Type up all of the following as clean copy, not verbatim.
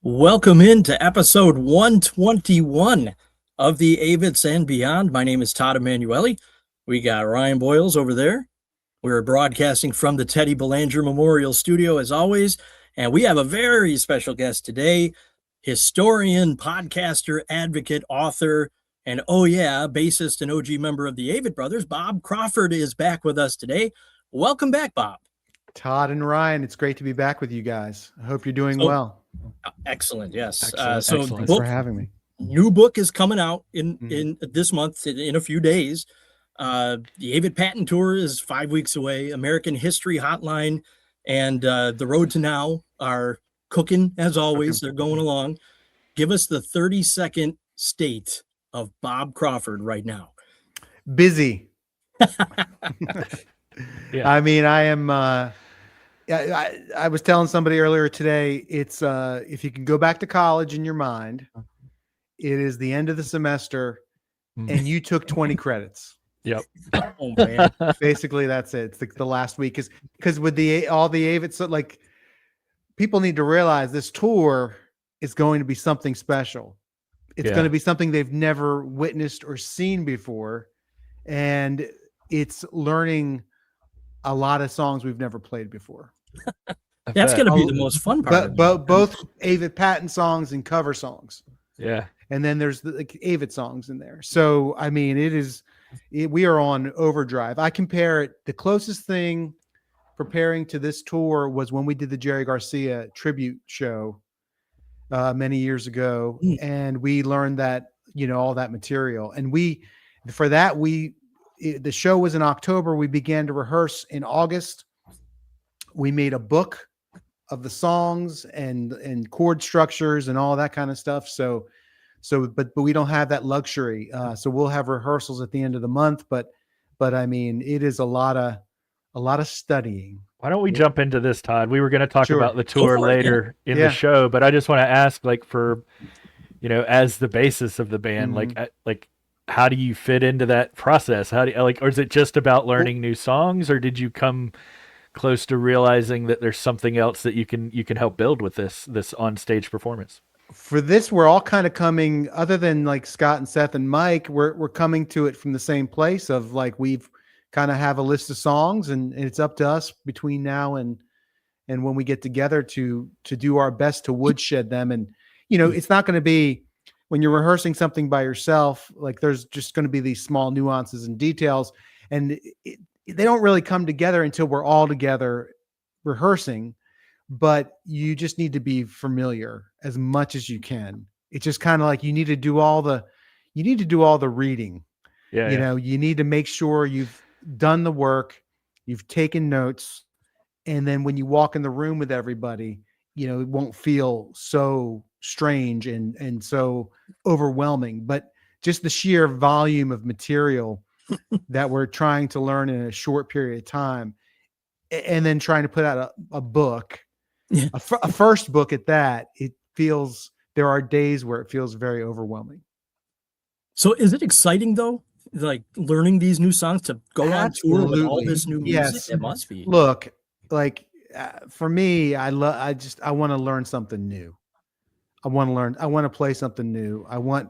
Welcome into episode 121 of the Avetts and Beyond. My name is Todd Emanuele. We got Ryan Boyles over there. We're broadcasting from the Teddy Belanger Memorial Studio as always, and we have a very special guest today, historian, podcaster, advocate, author, and oh yeah, bassist and OG member of the Avett Brothers. Bob Crawford is back with us today. Welcome back, Bob. Todd and Ryan, it's great to be back with you guys. I hope you're doing So, well. Excellent, yes. Excellent. Thanks for having me. New book is coming out in this month, in a few days. The Avett Patent Tour is 5 weeks away. American History Hotline and The Road to Now are cooking as always. They're going along. Give us the 30-second state of Bob Crawford right now. Busy. Yeah. I mean, I am. I was telling somebody earlier today. It's if you can go back to college in your mind, it is the end of the semester, and you took 20 credits. Yep. Oh man. Basically, that's it. It's like the last week, because with all the Avett, so like people need to realize this tour is going to be something special. It's going to be something they've never witnessed or seen before, and it's learning a lot of songs we've never played before. That's going to be the most fun part. Both Avett Patent songs and cover songs. Yeah. And then there's the Avett songs in there. So, I mean, we are on overdrive. I compare it, the closest thing preparing to this tour was when we did the Jerry Garcia tribute show many years ago. And we learned that, all that material. And the show was in October. We began to rehearse in August. We made a book of the songs and chord structures and all that kind of stuff. But we don't have that luxury. So we'll have rehearsals at the end of the month. But I mean, it is a lot of studying. Why don't we jump into this, Todd? We were going to talk about the tour later in the Yeah. show, but I just want to ask, like, for, as the bassist of the band, like, how do you fit into that process? How do you, or is it just about learning new songs, or did you come close to realizing that there's something else that you can help build with this on stage performance? For this, we're all kind of coming, other than like Scott and Seth and Mike, we're coming to it from the same place of like, we've kind of have a list of songs, and it's up to us between now and when we get together to do our best to woodshed them. And, it's not going to be, when you're rehearsing something by yourself, like there's just going to be these small nuances and details, and they don't really come together until we're all together rehearsing. But you just need to be familiar as much as you can. It's just kind of like you need to do all the reading. You need to make sure you've done the work, you've taken notes, and then when you walk in the room with everybody, it won't feel so strange and so overwhelming. But just the sheer volume of material that we're trying to learn in a short period of time, and then trying to put out a book, a first book at that, there are days where it feels very overwhelming. So is it exciting though? Like learning these new songs to go on tour with all this new music? Yes. It must be. Look, like for me, I want to learn something new. I want to play something new. I want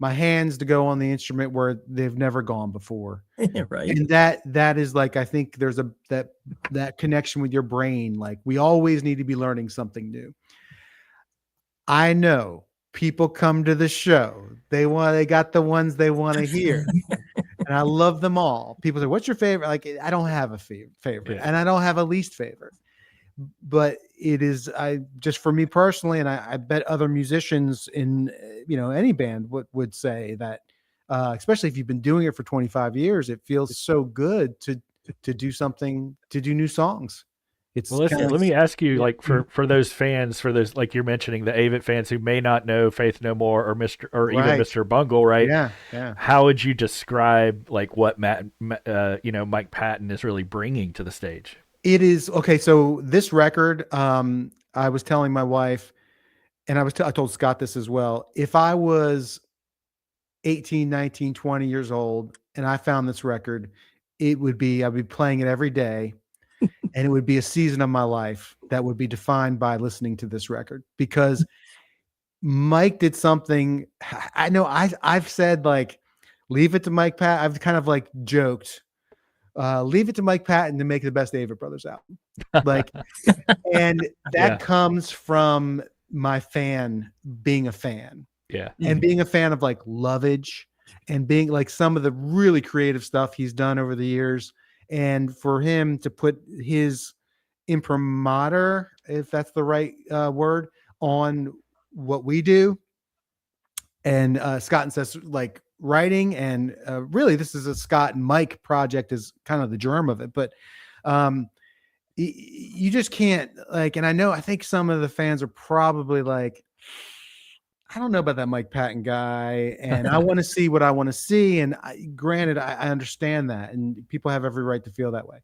my hands to go on the instrument where they've never gone before. Right. And that is like, I think there's that connection with your brain. Like, we always need to be learning something new. I know people come to the show. They got the ones they want to hear. And I love them all. People say, what's your favorite? Like, I don't have a favorite, and I don't have a least favorite. But it is, just for me personally, and I bet other musicians in, any band would say that, especially if you've been doing it for 25 years, it feels so good to do something, to do new songs. Let me ask you, like, for those fans, for those, like you're mentioning, the Avett fans who may not know Faith No More or even Mr. Bungle, right? Yeah. How would you describe like what Mike Patton is really bringing to the stage? It is okay. So this record, I was telling my wife, and I told Scott this as well. If I was 18, 19, 20 years old and I found this record, I'd be playing it every day. And it would be a season of my life that would be defined by listening to this record, because Mike did something. I know I've said like, leave it to Mike Patton. I've kind of like joked, leave it to Mike Patton to make the best Avett Brothers album. Like, and that comes from my fan being a fan. Yeah. And being a fan of like Lovage and being like some of the really creative stuff he's done over the years. And for him to put his imprimatur, if that's the right word, on what we do. And Scott and Seth's like writing, and really this is a Scott and Mike project is kind of the germ of it. But you just can't like, and I think some of the fans are probably like, I don't know about that Mike Patton guy, and I want to see what I want to see. And granted, I understand that, and people have every right to feel that way.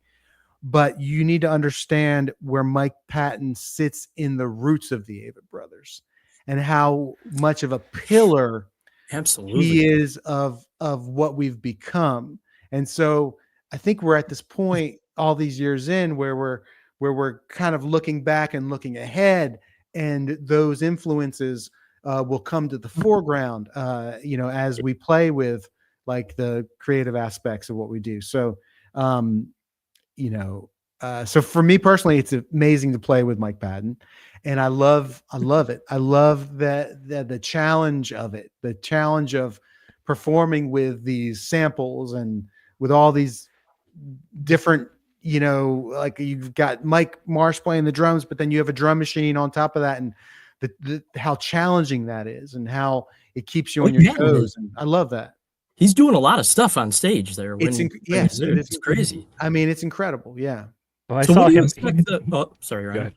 But you need to understand where Mike Patton sits in the roots of the Avett Brothers, and how much of a pillar absolutely he is of what we've become. And so I think we're at this point all these years in where we're kind of looking back and looking ahead, and those influences will come to the foreground, as we play with like the creative aspects of what we do. So, so for me personally, it's amazing to play with Mike Patton, and I love it. I love the challenge of it, the challenge of performing with these samples and with all these different, like you've got Mike Marsh playing the drums, but then you have a drum machine on top of that, and how challenging that is, and how it keeps you on your toes. And I love that. He's doing a lot of stuff on stage there. It's crazy. I mean, it's incredible. Yeah. Well, I saw him. Sorry, Ryan.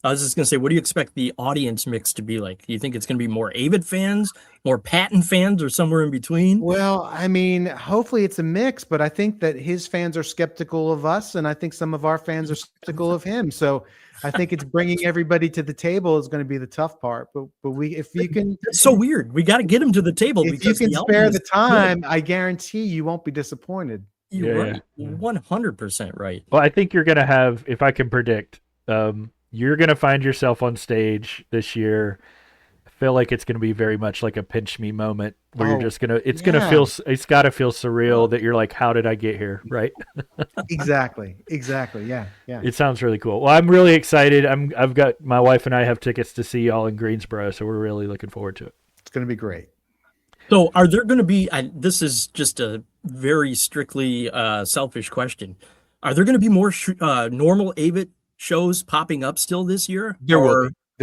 I was just going to say, what do you expect the audience mix to be like? Do you think it's going to be more Avett fans, more Patton fans, or somewhere in between? Well, I mean, hopefully it's a mix, but I think that his fans are skeptical of us, and I think some of our fans are skeptical of him. So I think it's bringing everybody to the table is going to be the tough part. But if you can, it's so weird. We got to get him to the table. If you can spare the time, I guarantee you won't be disappointed. You're right. 100% right. Well, I think you're going to have, if I can predict, you're going to find yourself on stage this year. I feel like it's going to be very much like a pinch me moment where you're just going to, it's got to feel surreal that you're like, how did I get here? Right. Exactly. Yeah. It sounds really cool. Well, I'm really excited. I've got, my wife and I have tickets to see y'all in Greensboro. So we're really looking forward to it. It's going to be great. So are there going to be, this is just a very strictly selfish question. Are there going to be more normal Avett shows popping up still this year? There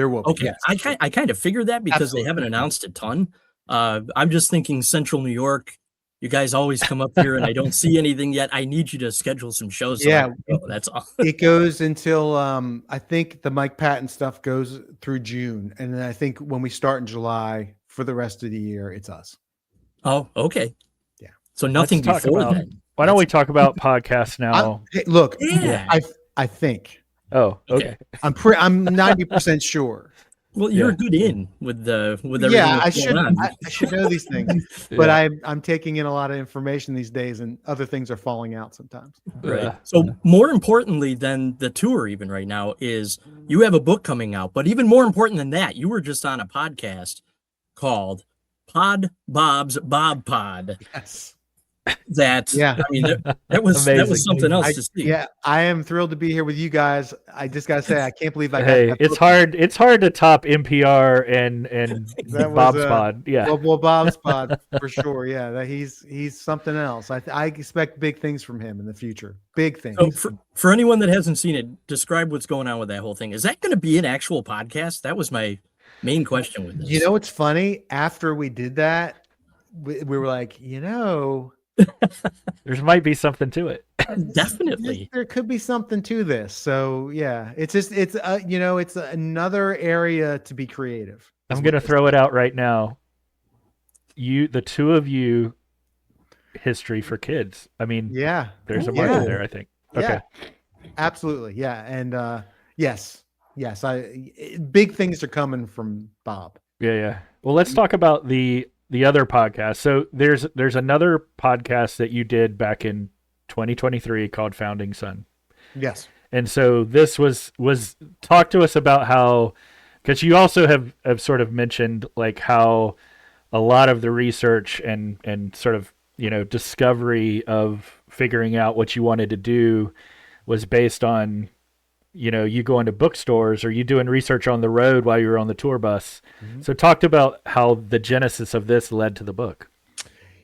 will be. Okay. Yes. I kind of figured that because Absolutely. They haven't announced a ton. I'm just thinking Central New York. You guys always come up here and I don't see anything yet. I need you to schedule some shows. So that's all. It goes until I think the Mike Patton stuff goes through June. And then I think when we start in July for the rest of the year, it's us. Oh, okay. Yeah. So nothing before then. Why don't we talk about podcasts now? Look, yeah. I think. Oh, okay. I'm 90% sure. Well, you're good in with everything. Yeah, I should know these things, but I'm taking in a lot of information these days, and other things are falling out sometimes. Right. So more importantly than the tour, even right now, is you have a book coming out. But even more important than that, you were just on a podcast called Bob's Bob Pod. Yes. I mean, that was something else to see. Yeah, I am thrilled to be here with you guys. I just gotta say, I can't believe I got that. It's hard to top NPR and Bob's Pod. Yeah, well, Bob's Pod for sure. Yeah, he's something else. I expect big things from him in the future. Big things. So for anyone that hasn't seen it, describe what's going on with that whole thing. Is that going to be an actual podcast? That was my main question with this. You know what's funny? After we did that, we were like, there might be something to it. Definitely, there could be something to this. So yeah, it's another area to be creative. I'm gonna throw it out right now. The two of you, history for kids. I mean, there's a market there. I think. Okay. Absolutely, yeah, and yes, big things are coming from Bob. Yeah. Well, let's talk about the other podcast. So there's another podcast that you did back in 2023 called Founding Son. Yes. And so this was talk to us about how Because you also have sort of mentioned like how a lot of the research and sort of discovery of figuring out what you wanted to do was based on you going to bookstores or you doing research on the road while you were on the tour bus. Mhm. So talked about how the genesis of this led to the book.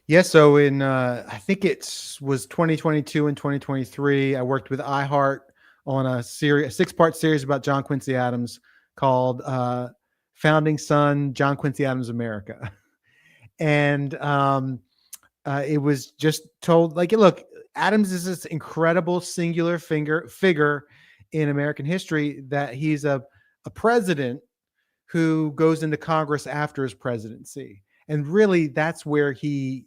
Yeah, so in I think it was 2022 and 2023, I worked with iHeart on a 6-part series about John Quincy Adams called Founding Son, John Quincy Adams America. And it was just told like, look, Adams is this incredible singular figure in American history, that he's a president who goes into Congress after his presidency. And really, that's where he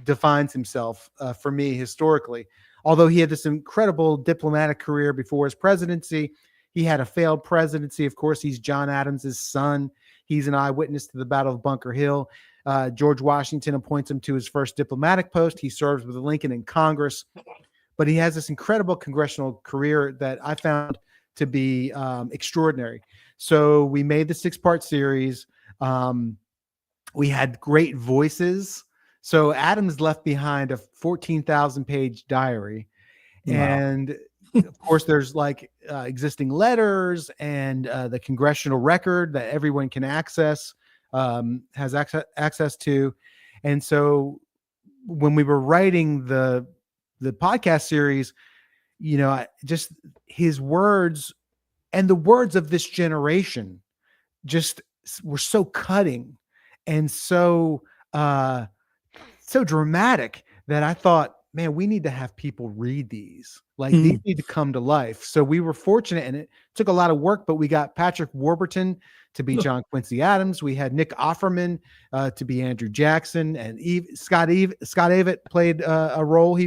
defines himself for me historically. Although he had this incredible diplomatic career before his presidency, he had a failed presidency. Of course, he's John Adams's son. He's an eyewitness to the Battle of Bunker Hill. George Washington appoints him to his first diplomatic post. He serves with Lincoln in Congress, but he has this incredible congressional career that I found to be extraordinary. So we made the 6-part series. We had great voices. So Adams left behind a 14,000 page diary. Wow. And of course, there's like existing letters and the congressional record that everyone can access, has access to. And so when we were writing the podcast series, just his words and the words of this generation just were so cutting and so dramatic that I thought, man, we need to have people read these. Like these need to come to life. So we were fortunate, and it took a lot of work, but we got Patrick Warburton to be John Quincy Adams. We had Nick Offerman to be Andrew Jackson, and Scott Avett played a role.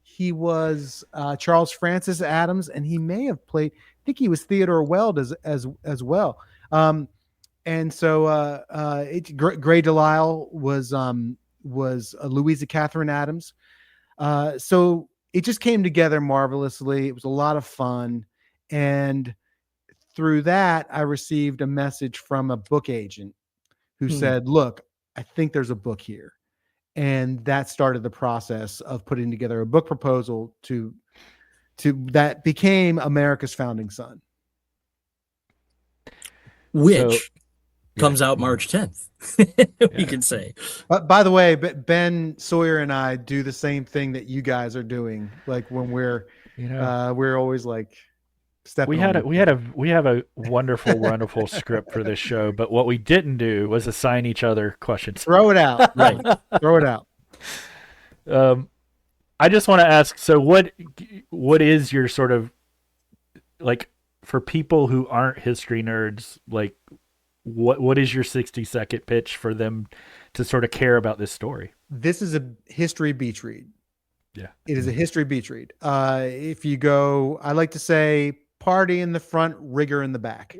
He was Charles Francis Adams, and he may have played, I think he was Theodore Weld as well. And so Gray Delisle was Louisa Catherine Adams. So it just came together marvelously. It was a lot of fun. And through that, I received a message from a book agent who said, look, I think there's a book here. And that started the process of putting together a book proposal to that became America's Founding Son. Which comes out March 10th, we can say. But by the way, Ben Sawyer and I do the same thing that you guys are doing. Like when we're always like stepping. We have a wonderful script for this show, but what we didn't do was assign each other questions. Throw it out. Right. Throw it out. I just want to ask, so what is your sort of, like, for people who aren't history nerds, like, what is your 60-second pitch for them to sort of care about this story? This is a history beach read. Yeah. It is a history beach read. If you go, I like to say, party in the front, rigor in the back.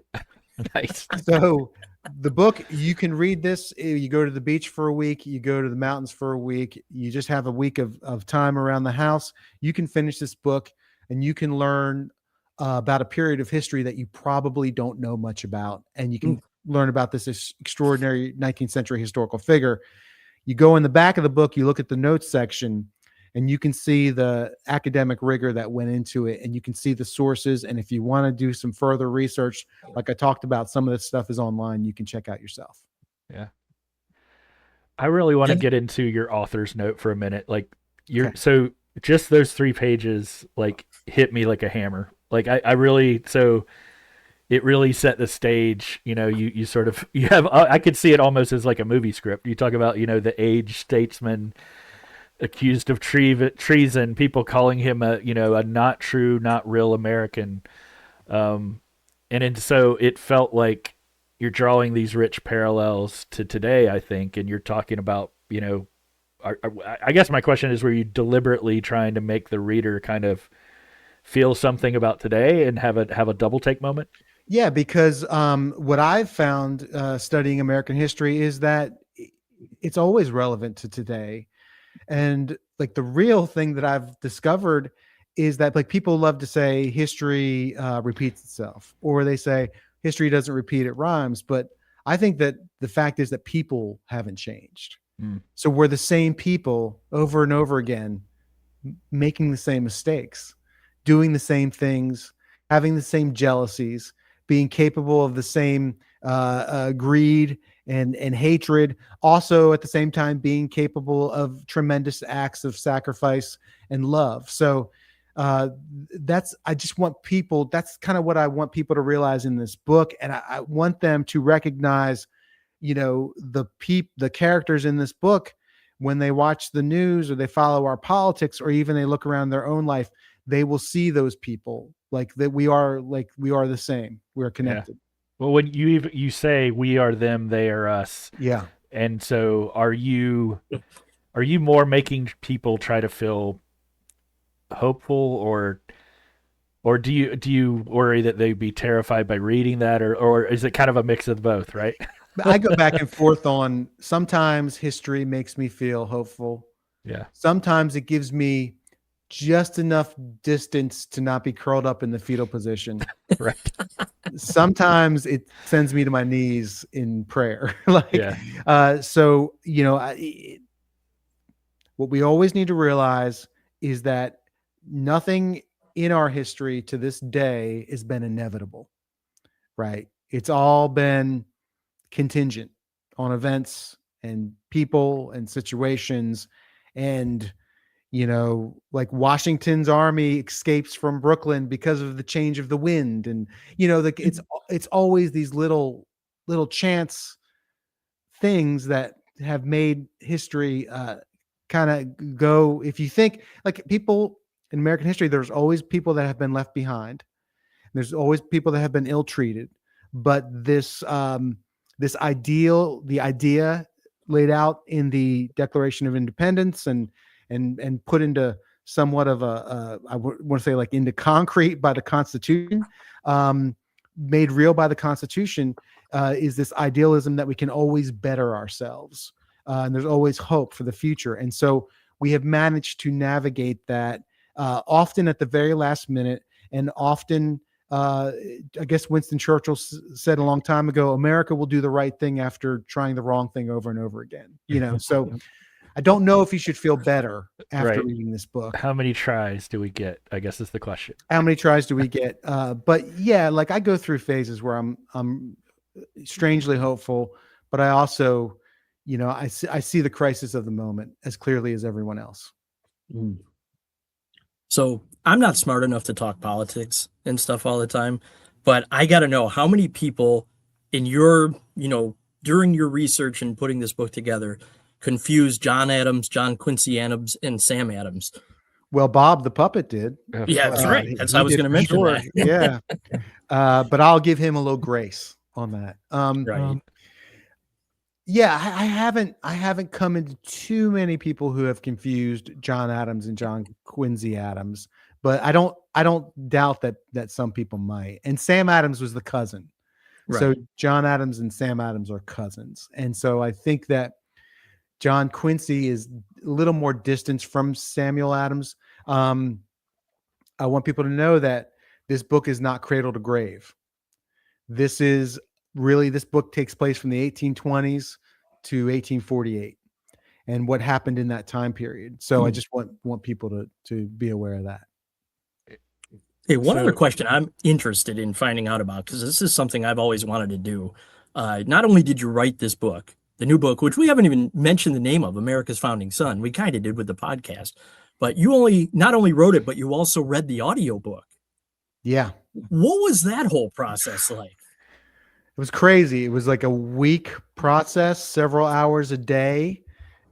Nice. So the book, you can read this. You go to the beach for a week. You go to the mountains for a week. You just have a week of time around the house. You can finish this book and you can learn about a period of history that you probably don't know much about. And you can learn about this extraordinary 19th century historical figure. You go in the back of the book, you look at the notes section, and you can see the academic rigor that went into it, and you can see the sources. And if you want to do some further research, like I talked about, some of this stuff is online. You can check out yourself. Yeah. I really want to get into your author's note for a minute. Like so just those 3 pages, like, hit me like a hammer. Like I really, so it really set the stage. You sort of, you have, I could see it almost as like a movie script. You talk about, the aged statesman accused of treason, people calling him a not true, not real American. So it felt like you're drawing these rich parallels to today, I think. And you're talking about, I guess my question is, were you deliberately trying to make the reader kind of feel something about today and have a double take moment? Yeah, because what I've found studying American history is that it's always relevant to today. And like the real thing that I've discovered is that, like, people love to say history repeats itself, or they say history doesn't repeat, it rhymes. But I think that the fact is that people haven't changed. So we're the same people over and over again, making the same mistakes, doing the same things, having the same jealousies, being capable of the same greed and hatred, also at the same time being capable of tremendous acts of sacrifice and love. So that's kind of what I want people to realize in this book. And I want them to recognize, the characters in this book, when they watch the news or they follow our politics, or even they look around their own life, they will see those people like that. We are the same. We're connected. Yeah. Well, when you say we are them, they are us. Yeah. And so are you more making people try to feel hopeful, or do you worry that they'd be terrified by reading that, or is it kind of a mix of both, right? I go back and forth on, sometimes history makes me feel hopeful. Yeah. Sometimes it gives me just enough distance to not be curled up in the fetal position. Right. Sometimes it sends me to my knees in prayer. What we always need to realize is that nothing in our history to this day has been inevitable, right? It's all been contingent on events and people and situations. And like Washington's army escapes from Brooklyn because of the change of the wind, and it's always these little chance things that have made history kind of go. If you think like people in American history, there's always people that have been left behind. There's always people that have been ill-treated, but the idea laid out in the Declaration of Independence and put into somewhat of I want to say like into concrete by the Constitution, made real by the Constitution, is this idealism that we can always better ourselves. And there's always hope for the future. And so we have managed to navigate that, often at the very last minute, and often, I guess Winston Churchill said a long time ago, America will do the right thing after trying the wrong thing over and over again. So I don't know if you should feel better after reading this book. How many tries do we get, I guess, is the question. How many tries do we get? But yeah, like I go through phases where I'm strangely hopeful, but I also, I see the crisis of the moment as clearly as everyone else. So I'm not smart enough to talk politics and stuff all the time, but I got to know how many people in your, during your research and putting this book together, confused John Adams, John Quincy Adams, and Sam Adams. Well, Bob the puppet did. Yeah, that's right. That's I was going to mention that. Yeah. But I'll give him a little grace on that. Right. Yeah, I haven't come into too many people who have confused John Adams and John Quincy Adams, but I don't doubt that some people might. And Sam Adams was the cousin. Right. So John Adams and Sam Adams are cousins. And so I think that John Quincy is a little more distant from Samuel Adams. I want people to know that this book is not cradle to grave. This book takes place from the 1820s to 1848 and what happened in that time period. So I just want people to be aware of that. Hey, one other question I'm interested in finding out about, because this is something I've always wanted to do. Not only did you write this book, the new book, which we haven't even mentioned the name of, America's Founding Son. We kind of did with the podcast, but you not only wrote it, but you also read the audiobook. Yeah. What was that whole process like? It was crazy. It was like a week process, several hours a day.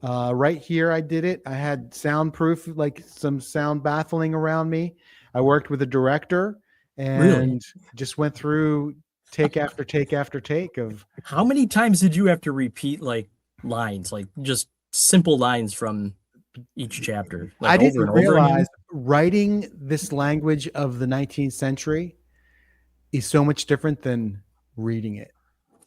Right here, I did it. I had soundproof, like some sound baffling around me. I worked with a director and just went through take after take after take of. How many times did you have to repeat like lines, like just simple lines from each chapter? Like I didn't realize writing this language of the 19th century is so much different than reading it.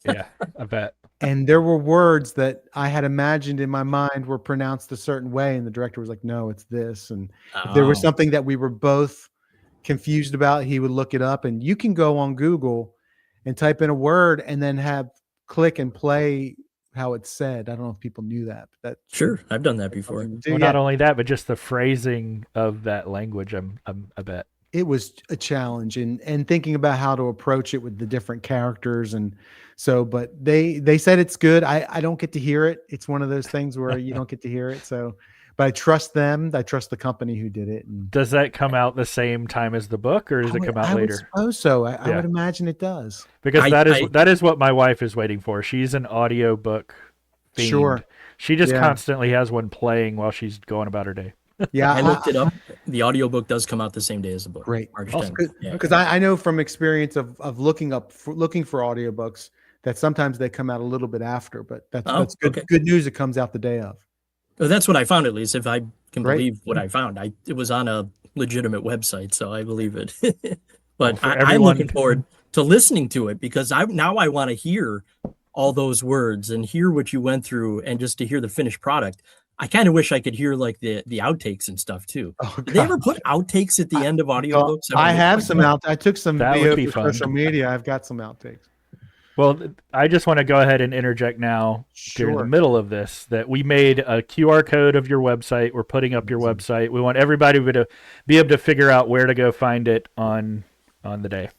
Yeah, I bet. And there were words that I had imagined in my mind were pronounced a certain way, and the director was like, no, it's this. And if there was something that we were both confused about, he would look it up. And you can go on Google and type in a word and then have click and play how it's said. I don't know if people knew that, but that's Sure, I've done that before. Well, not only that, but just the phrasing of that language. I bet it was a challenge, and thinking about how to approach it with the different characters. And so, but they said it's good. I don't get to hear it. It's one of those things where you don't get to hear it. So, but I trust them. I trust the company who did it. And does that come out the same time as the book, or does it come out later? I suppose so. I would imagine it does. Because that is what my wife is waiting for. She's an audiobook themed. Sure. She just constantly has one playing while she's going about her day. Yeah, I looked it up. The audiobook does come out the same day as the book. Great. March 10th. Because I know from experience of looking for audiobooks that sometimes they come out a little bit after, but that's good. Okay. Good news. It comes out the day of. Well, that's what I found, at least, if I can believe what I found. It was on a legitimate website, so I believe it. But I'm looking forward to listening to it, because I want to hear all those words and hear what you went through, and just to hear the finished product. I kind of wish I could hear like the outtakes and stuff too. Did they ever put outtakes at the end of audiobooks? I have some I took some video for social media. I've got some outtakes. Well, I just want to go ahead and interject now during the middle of this that we made a QR code of your website. We're putting up your website. We want everybody to be able to figure out where to go find it on the day.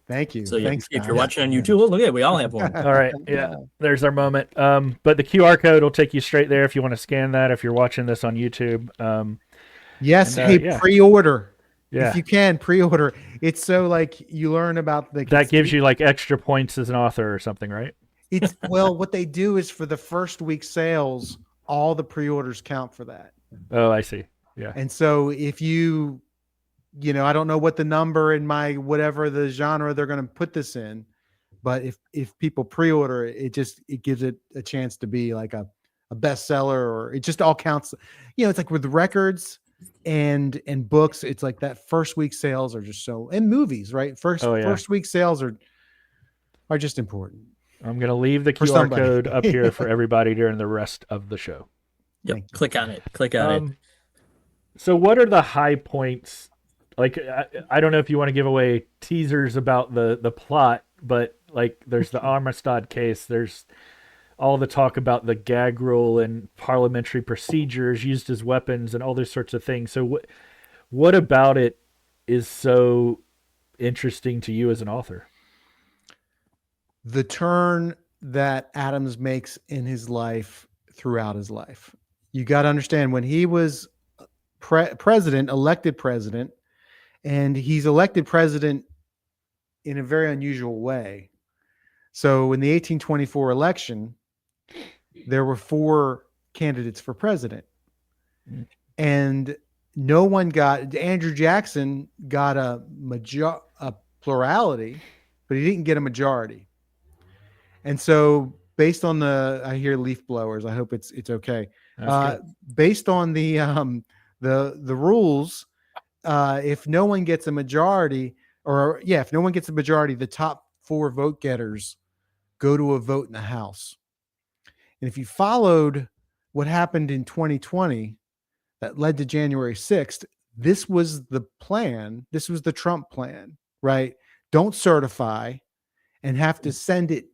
Thank you. So thanks. If you're watching on YouTube, look at it. We all have one. All right. Yeah. There's our moment. But the QR code will take you straight there if you want to scan that. If you're watching this on YouTube. Yes. Pre-order. Yeah. If you can pre-order. It's so like you learn about that gives you like extra points as an author or something, right? It's what they do is for the first week sales, all the pre-orders count for that. Oh, I see. Yeah. And so if I don't know what the number in my whatever the genre they're going to put this in, but if people pre-order it, it gives it a chance to be like a bestseller, or it just all counts. It's like with records and books, it's like that first week sales are just so, and movies, right? First week sales are just important. I'm going to leave the QR code up here for everybody during the rest of the show. Yep. Click on it. Click on it. So what are the high points? Like, I don't know if you want to give away teasers about the plot, but like there's the Amistad case. There's all the talk about the gag rule and parliamentary procedures used as weapons and all those sorts of things. So what about it is so interesting to you as an author? The turn that Adams makes in his life throughout his life. You got to understand, when he was elected president, and he's elected president in a very unusual way. So in the 1824 election, there were 4 candidates for president. And no one Andrew Jackson got a plurality, but he didn't get a majority. And so based on I hear leaf blowers. I hope it's okay. Based on the rules, if no one gets a majority, the top 4 vote getters go to a vote in the House. And if you followed what happened in 2020 that led to January 6th, this was the plan. This was the Trump plan, right? Don't certify and have to send it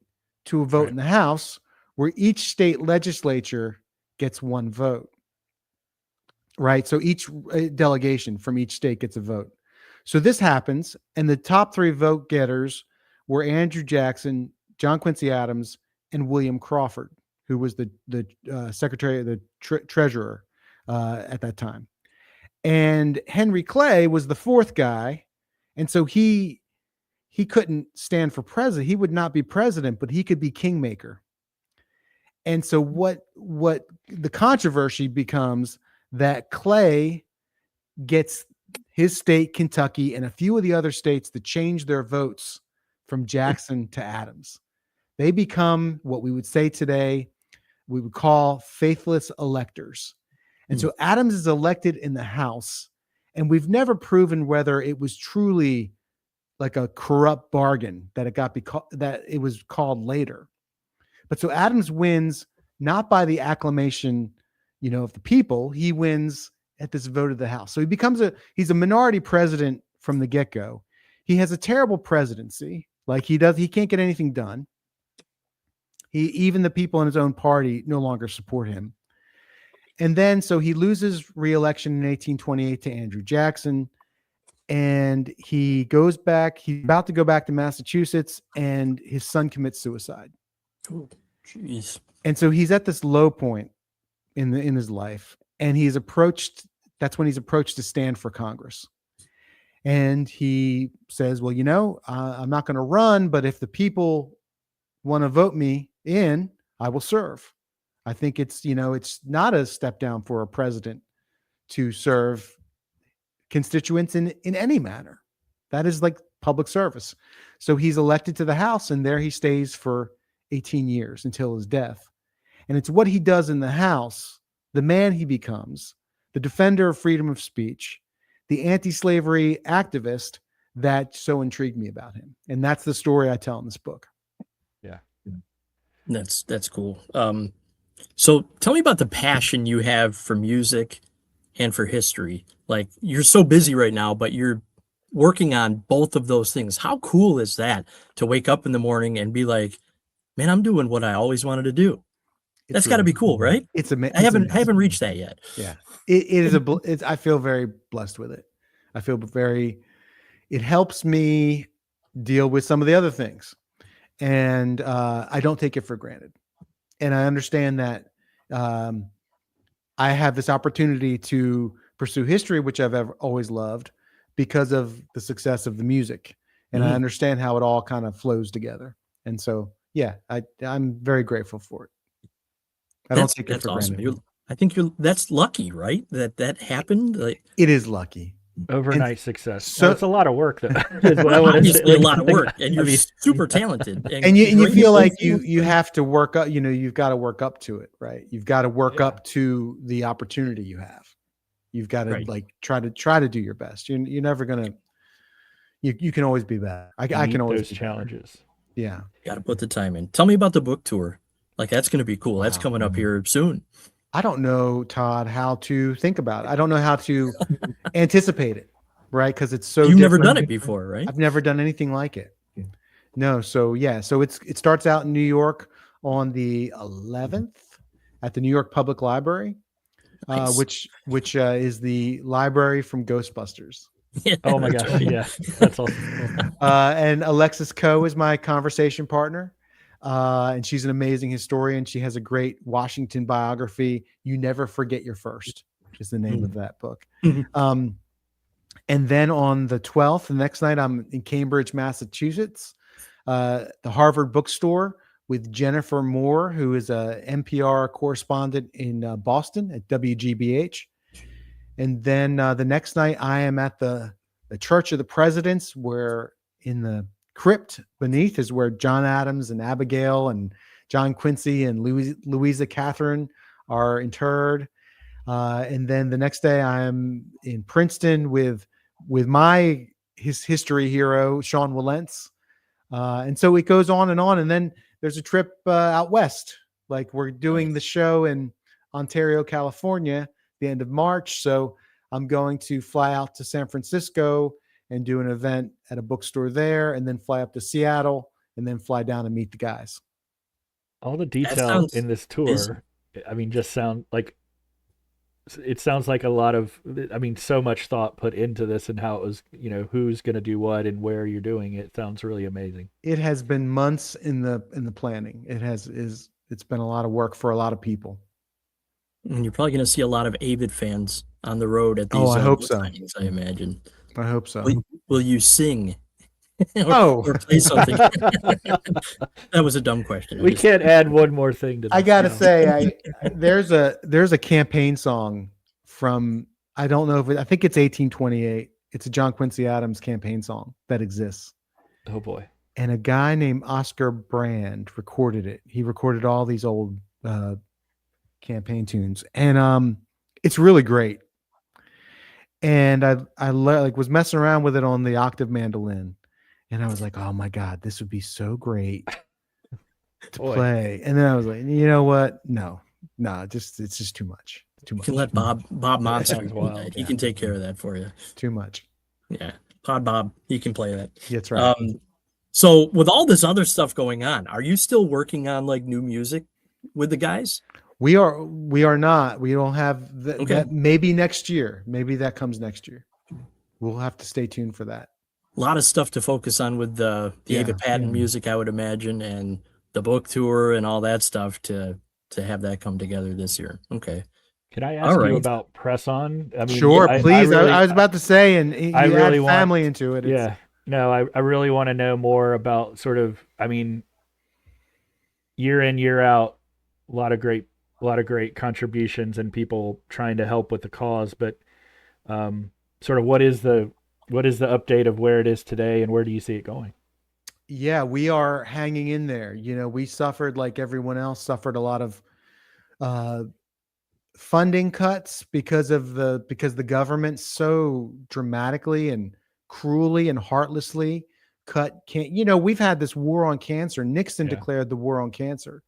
to a vote in the House, where each state legislature gets 1 vote. Right. So each delegation from each state gets a vote. So this happens. And the top 3 vote getters were Andrew Jackson, John Quincy Adams, and William Crawford, who was the secretary of the treasurer at that time. And Henry Clay was the 4th guy. And so he couldn't stand for president. He would not be president, but he could be kingmaker. And so what the controversy becomes, that Clay gets his state, Kentucky, and a few of the other states to change their votes from Jackson to Adams. They become what we would say today, we would call faithless electors. And so Adams is elected in the House, and we've never proven whether it was truly like a corrupt bargain that it was called later. But so Adams wins not by the acclamation of the people. He wins at this vote of the House. So he's a minority president from the get-go. He has a terrible presidency. Like he can't get anything done. Even the people in his own party no longer support him. And then, so he loses re-election in 1828 to Andrew Jackson, and he goes back. He's about to go back to Massachusetts, and his son commits suicide. Oh, jeez. And so he's at this low point in his life, and that's when he's approached to stand for Congress. And he says, well, I'm not going to run, but if the people want to vote me in, I will serve. I think it's not a step down for a president to serve constituents in any manner. That is like public service. So he's elected to the House, and there he stays for 18 years until his death. And it's what he does in the House, the man he becomes, the defender of freedom of speech, the anti-slavery activist, that so intrigued me about him. And that's the story I tell in this book. Yeah. That's cool. So tell me about the passion you have for music and for history. Like, you're so busy right now, but you're working on both of those things. How cool is that to wake up in the morning and be like, man, I'm doing what I always wanted to do? That's got to be cool, right? It's amazing. I haven't reached that yet. Yeah, it is I feel very blessed with it. I feel it helps me deal with some of the other things, and I don't take it for granted. And I understand that I have this opportunity to pursue history, which I've always loved, because of the success of the music. And I understand how it all kind of flows together. And so, yeah, I'm very grateful for it. I don't take it for granted. I think that's lucky, right? That happened. Like, it is lucky. Overnight success. So it's a lot of work, though. Is what I want to say. Obviously, a lot of work, and you're super talented. And you feel like you have to work up. You've got to work up to it, right? You've got to work up to the opportunity you have. You've got to like try to do your best. You're never gonna. You can always be better. I can always those be challenges. Better. Yeah, got to put the time in. Tell me about the book tour. Like, that's going to be cool. Wow. That's coming up here soon. I don't know, Todd, how to think about it. I don't know how to anticipate it, right? Because it's so. You've never done it before, right? I've never done anything like it. No, so yeah, so it starts out in New York on the 11th at the New York Public Library, Nice. which is the library from Ghostbusters. Yeah, oh my gosh, yeah, that's awesome. And Alexis Coe is my conversation partner. And she's an amazing historian. She has a great Washington biography. You Never Forget Your First is the name of that book. And then on the 12th, the next night, I'm in Cambridge, Massachusetts, the Harvard Bookstore with Jennifer Moore, who is a NPR correspondent in Boston at WGBH. And then the next night, I am at the Church of the Presidents, where in the crypt beneath is where John Adams and Abigail and John Quincy and Louisa Catherine are interred. And then the next day I am in Princeton with his history hero, Sean Wilentz. And so it goes on. And then there's a trip out west. Like, we're doing the show in Ontario, California, the end of March. So I'm going to fly out to San Francisco and do an event at a bookstore there, and then fly up to Seattle, and then fly down and meet the guys. All the detail in this tour, just sound like it sounds like a lot of, so much thought put into this, and how it was, who's going to do what and where you're doing it. Sounds really amazing. It has been months in the planning. It's been a lot of work for a lot of people. And you're probably going to see a lot of Avett fans on the road at these. I hope so. Signings, I imagine. I hope so. Will you sing? or play something? That was a dumb question. We can't add one more thing to this. I gotta say, there's a campaign song from, I don't know I think it's 1828. It's a John Quincy Adams campaign song that exists. Oh boy! And a guy named Oscar Brand recorded it. He recorded all these old campaign tunes, and it's really great. And I was messing around with it on the octave mandolin, and I was like, oh my God, this would be so great to play. And then I was like, you know what? No, it's just too much. Too much. You can let Bob Monson. He can take care of that for you. Too much. Yeah. Pod Bob, he can play that. That's right. So with all this other stuff going on, are you still working on like new music with the guys? We are not. We don't have Okay. that. Maybe next year. Maybe that comes next year. We'll have to stay tuned for that. A lot of stuff to focus on with the Yeah, Avett Patent music, I would imagine, and the book tour and all that stuff to have that come together this year. Okay. Can I All ask you right. about press on? I mean, Sure, I please. really, I was about to say, and I you really add want, family into it. yeah, no, I really want to know more about sort of, I mean, year in, year out, a lot of great contributions and people trying to help with the cause. But sort of what is the update of where it is today and where do you see it going? Yeah, we are hanging in there. We suffered like everyone else, suffered a lot of uh, funding cuts because the government so dramatically and cruelly and heartlessly cut can we've had this war on cancer. Nixon Yeah. declared the war on cancer,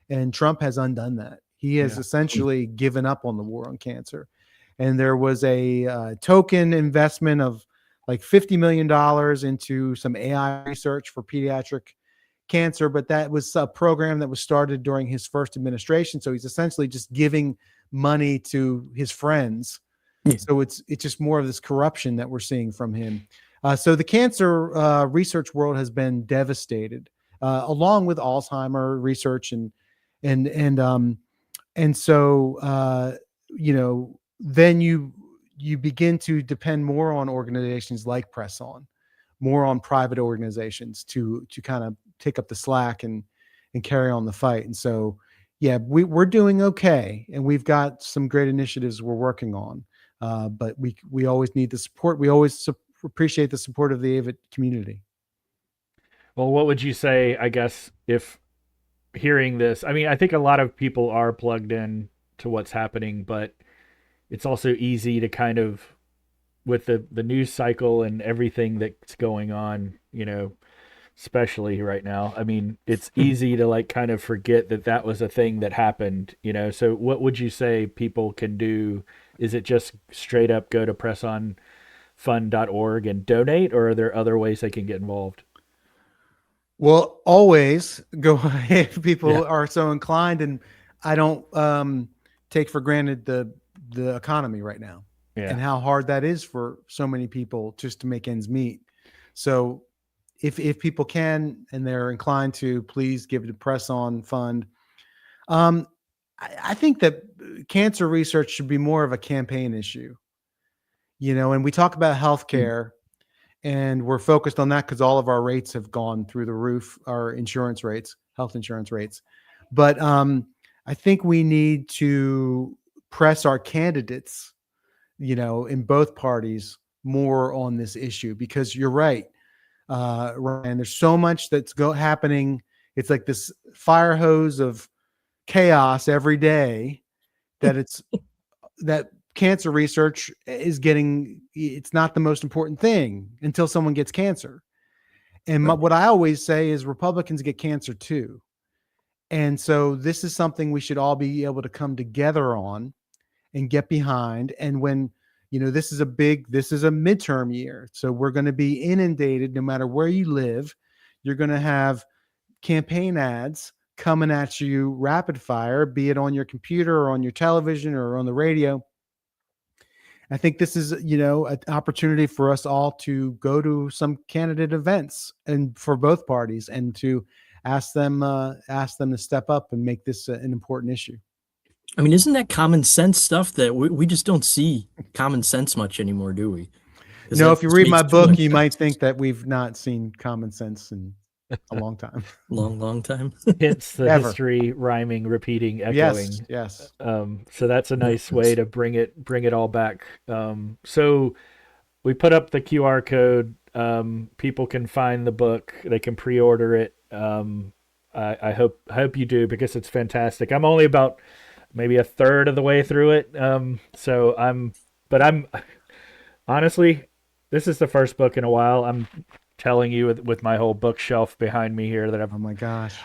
and Trump has undone that. He has Yeah. essentially given up on the war on cancer. And there was a token investment of like $50 million into some AI research for pediatric cancer, but that was a program that was started during his first administration. So he's essentially just giving money to his friends. Yeah. So it's just more of this corruption that we're seeing from him. So the cancer research world has been devastated, along with Alzheimer research and so then you begin to depend more on organizations like Press On, more on private organizations to kind of take up the slack and carry on the fight. And so, yeah, we're doing okay, and we've got some great initiatives we're working on. But we always need the support. We always appreciate the support of the Avett community. Well, what would you say, I guess, if hearing this, I mean, I think a lot of people are plugged in to what's happening, but it's also easy to kind of, with the news cycle and everything that's going on, especially right now. I mean, it's easy to like kind of forget that that was a thing that happened, So what would you say people can do? Is it just straight up go to pressonfund.org and donate, or are there other ways they can get involved? Well, always go if people Yeah. are so inclined, and I don't take for granted the economy right now and how hard that is for so many people just to make ends meet. So if people can and they're inclined to, please give it to Press On Fund. I think that cancer research should be more of a campaign issue, and we talk about healthcare. And we're focused on that because all of our rates have gone through the roof, our insurance rates, health insurance rates. But I think we need to press our candidates, in both parties more on this issue, because you're right, Ryan, there's so much that's happening. It's like this fire hose of chaos every day that cancer research it's not the most important thing until someone gets cancer. And Right. what I always say is Republicans get cancer too. And so this is something we should all be able to come together on and get behind. And when, this is a midterm year. So we're going to be inundated no matter where you live. You're going to have campaign ads coming at you rapid fire, be it on your computer or on your television or on the radio. I think this is, an opportunity for us all to go to some candidate events and for both parties and to ask them to step up and make this an important issue. I mean, isn't that common sense stuff that we just don't see common sense much anymore, do we? No, if you read my book, you might think that we've not seen common sense in a long time. Long time. Hence the Ever. history, rhyming, repeating, echoing. Yes. So that's a nice way to bring it all back. So we put up the QR code. People can find the book. They can pre-order it. I hope you do, because it's fantastic. I'm only about maybe a third of the way through it. So I'm honestly, this is the first book in a while. I'm telling you with my whole bookshelf behind me here that Oh my gosh.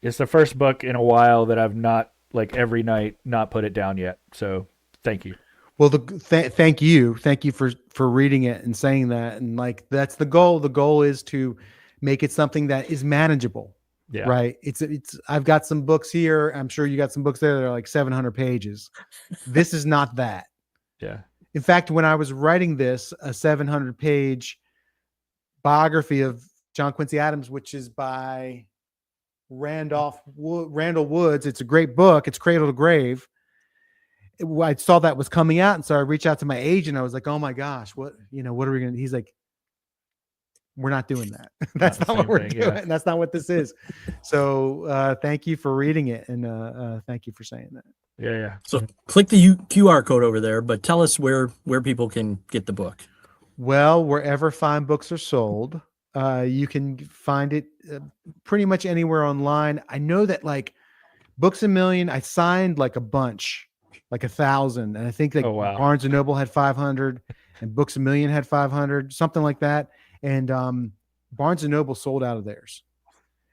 it's the first book in a while that I've not, like, every night not put it down yet. So thank you. Well, thank you for reading it and saying that. And like, that's the goal. The goal is to make it something that is manageable. Yeah. Right. I've got some books here. I'm sure you got some books there that are like 700 pages. This is not that. Yeah. In fact, when I was writing this, a 700-page biography of John Quincy Adams, which is by Randall Woods. It's a great book. It's Cradle to Grave. I saw that was coming out. And so I reached out to my agent. I was like, oh my gosh, what are we going to, he's like, we're not doing that. That's not what we're doing. Yeah. That's not what this is. So thank you for reading it. And thank you for saying that. Yeah. Yeah. So click the QR code over there, but tell us where people can get the book. Well, wherever fine books are sold, you can find it pretty much anywhere online. I know that like Books A Million, I signed like a bunch, like 1,000. And I think like Barnes and Noble had 500 and Books A Million had 500, something like that. And Barnes and Noble sold out of theirs.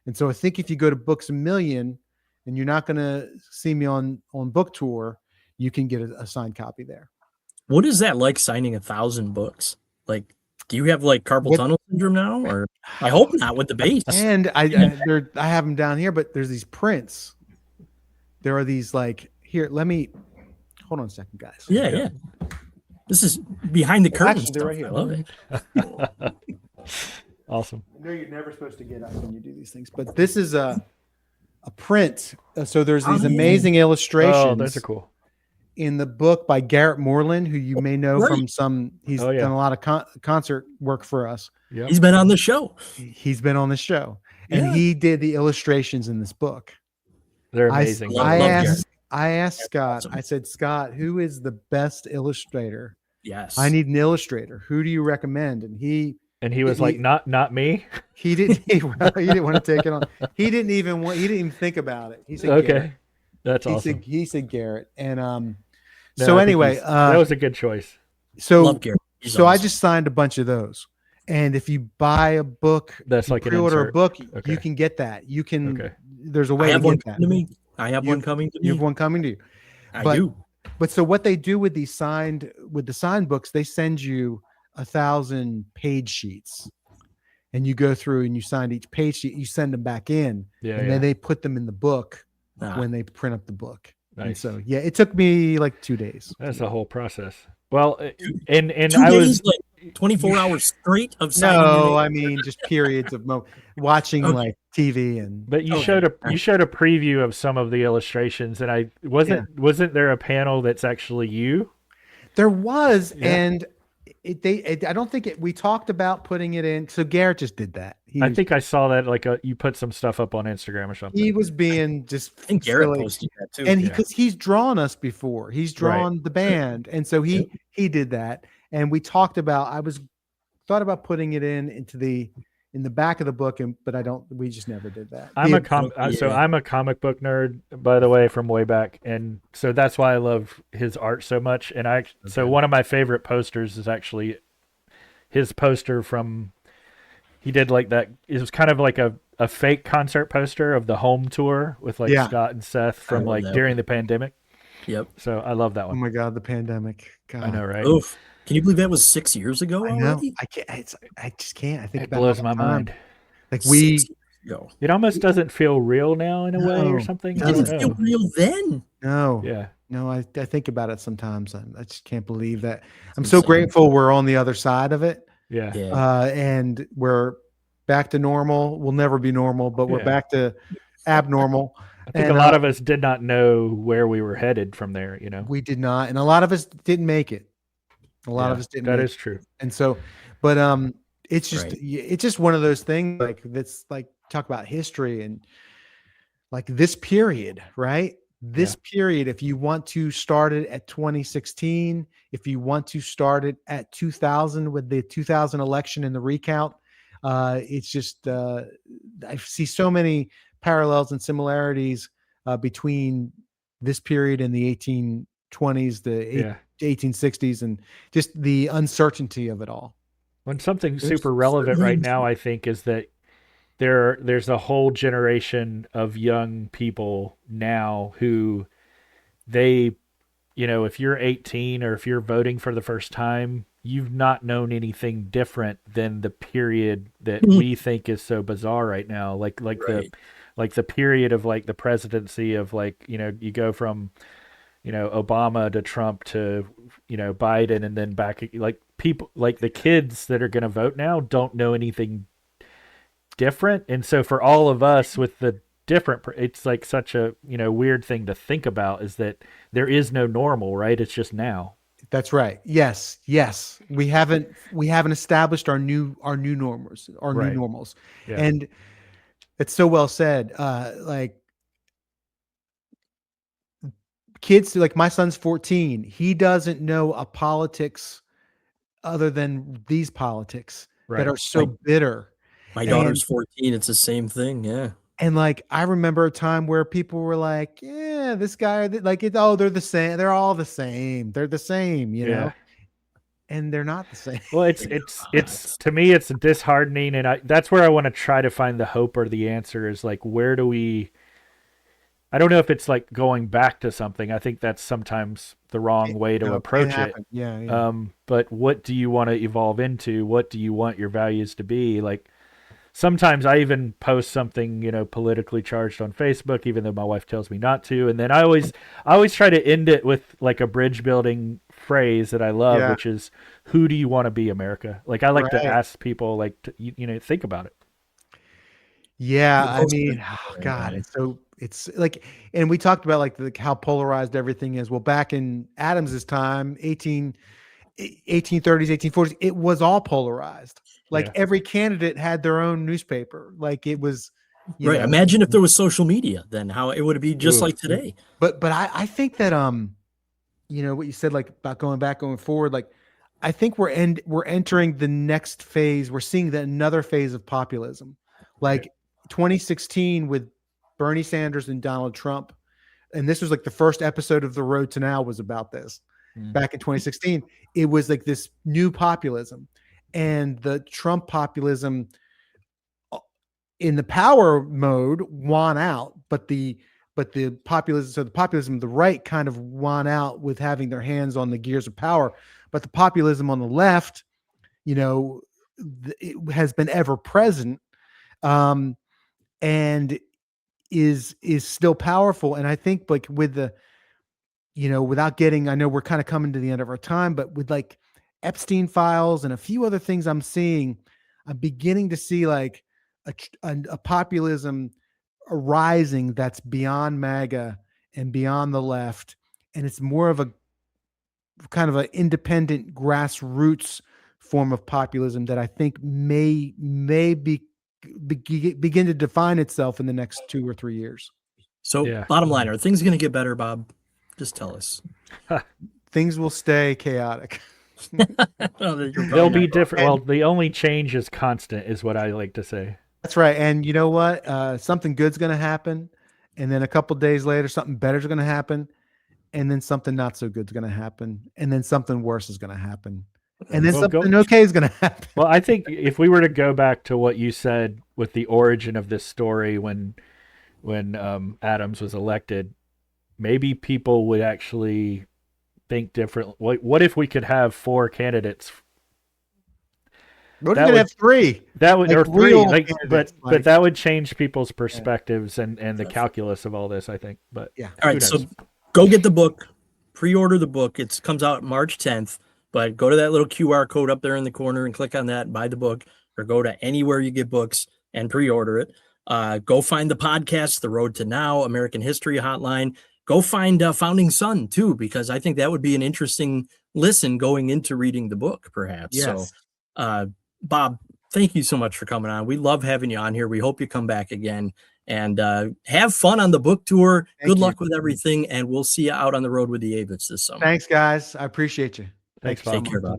And so I think if you go to Books A Million and you're not going to see me on book tour, you can get a signed copy there. What is that like, signing 1,000 books? Like, do you have like carpal tunnel syndrome now? Or I hope not with the bass. And I have them down here, but there's these prints. There are these like, here, hold on a second, guys. Yeah. This is behind the curtains. They're right here. I love it. Awesome. I know you're never supposed to get up when you do these things, but this is a print. So there's these amazing illustrations. Oh, those are cool. In the book by Garrett Moreland, who you may know from he's done a lot of concert work for us. Yep. He's been on the show. He's been on the show. And he did the illustrations in this book. They're amazing. I asked Scott, I said, Scott, who is the best illustrator? Yes. I need an illustrator. Who do you recommend? And he was like, not me. He didn't want to take it on. He didn't even think about it. He said, okay. Garrett. That's awesome. He said Garrett. And so anyway, that was a good choice. So love Garrett. So awesome. I just signed a bunch of those. And if you buy a book, that's like pre-order a book, you can get that. You can. There's a way to get that. To me. I have one coming to me. You have one coming to you. I do. But so what they do with the signed books, they send you 1,000 page sheets, and you go through and you sign each page sheet. You send them back in, and then they put them in the book when they print up the book. Nice. And so it took me like 2 days. That's the whole process. Well, and 2 I days, was like 24 hours straight of signing. No, I mean just periods of watching like TV and. But you showed a preview of some of the illustrations, and I wasn't there a panel that's actually you? There was, and I don't think we talked about putting it in. So Garrett just did that. I think I saw that you put some stuff up on Instagram or something. He was being just. I think Garrett posted that too. And because he's drawn us before, he's drawn the band, and so he did that. And we talked about. Thought about putting it in the back of the book, but we just never did that. I'm a comic book nerd, by the way, from way back, and so that's why I love his art so much. And so one of my favorite posters is actually his poster from. He did like that. It was kind of like a fake concert poster of the home tour with Scott and Seth from during the pandemic. Yep. So I love that one. Oh my God, the pandemic. God. I know, right? Oof. Can you believe that was 6 years ago already? I know. I can't. I just can't. I think it blows my mind. Like it almost doesn't feel real now in a way or something. It didn't feel real then. No. Yeah. No, I think about it sometimes. I just can't believe that. I'm so grateful we're on the other side of it. Yeah. And we're back to normal. We'll never be normal, but we're back to abnormal. I think a lot of us did not know where we were headed from there, We did not. And a lot of us didn't make it. A lot of us didn't. That is true. And so, but it's just one of those things that's talk about history and like this period, right? This period, if you want to start it at 2016, if you want to start it at 2000 with the 2000 election and the recount, it's just I see so many parallels and similarities between this period and the 1820s, the 1860s, and just the uncertainty of it all. When something super relevant right now, I think, is that there's a whole generation of young people now who if you're 18 or if you're voting for the first time, you've not known anything different than the period that Mhm. we think is so bizarre right now. Right. The period of like the presidency of like, you know, you go from, you know, Obama to Trump to, you know, Biden, and then back, like people like the kids that are going to vote now don't know anything different. And so for all of us with the different, it's like such a, you know, weird thing to think about, is that there is no normal, right? It's just now. That's right. Yes, yes. We haven't established our new normals, new Right. normals. Yeah. And it's so well said. Like kids, like my son's 14. He doesn't know a politics other than these politics that Right. are so My, bitter. my And daughter's 14. It's the same thing. Yeah. like I remember a time where people were like, "Yeah, this guy, like it. Oh, they're the same. They're all the same. They're the same, you know." Yeah. And they're not the same. Well, it's to me it's disheartening, and that's where I want to try to find the hope or the answer, is like, where do we, I don't know if it's like going back to something. I think that's sometimes the wrong way to No, can't approach it. happen. Yeah, yeah. But what do you want to evolve into? What do you want your values to be? Like sometimes I even post something, you know, politically charged on Facebook, even though my wife tells me not to. And then I always try to end it with like a bridge building phrase that I love, Yeah. which is, who do you want to be, America? Like I like to Right. ask people, like, you know, think about it. Yeah, The I most mean, oh, God, it's like, and we talked about like how polarized everything is. Well, back in Adams's time, 1830s, 1840s, it was all polarized. Like Yeah. every candidate had their own newspaper. Like it was, you Right. know, Imagine if there was social media, then how it would be just Ooh. like today. but I think that you know what you said, like about going back, going forward, like I think we're entering the next phase. We're seeing another phase of populism, like 2016 with Bernie Sanders and Donald Trump. And this was like the first episode of The Road to Now was about this. Back in 2016, it was like this new populism, and the Trump populism in the power mode won out, but the populism of the right kind of won out with having their hands on the gears of power. But the populism on the left, you know, it has been ever present, and is still powerful. And I think like with the, you know, without getting, I know we're kind of coming to the end of our time, but with like Epstein files and a few other things I'm seeing, I'm beginning to see like a populism arising that's beyond MAGA and beyond the left. And it's more of a kind of an independent grassroots form of populism that I think may begin to define itself in the next 2 or 3 years. So Yeah. bottom line, are things going to get better, Bob? Just tell us. Things will stay chaotic. Oh, you're probably They'll be not different. Well, the only change is constant, is what I like to say. That's right. And you know what? Something good's going to happen. And then a couple days later, something better is going to happen. And then something not so good is going to happen. And then something worse is going to happen. And then Well, something okay is going to happen. Well, I think if we were to go back to what you said with the origin of this story, when Adams was elected, maybe people would actually think different. What if we could have 4 candidates? What if we have 3? That would, like or 3, real like, candidates, but that would change people's perspectives and the calculus of all this, I think. But yeah. All right, so go get the book, pre-order the book. It comes out March 10th, but go to that little QR code up there in the corner and click on that and buy the book, or go to anywhere you get books and pre-order it. Go find the podcast, The Road to Now, American History Hotline. Go find Founding Son too, because I think that would be an interesting listen going into reading the book, perhaps. Yes. So, Bob, thank you so much for coming on. We love having you on here. We hope you come back again, and have fun on the book tour. Good luck with everything, and we'll see you out on the road with the Avetts this summer. Thanks, guys. I appreciate you. Thanks, Take care, Bob.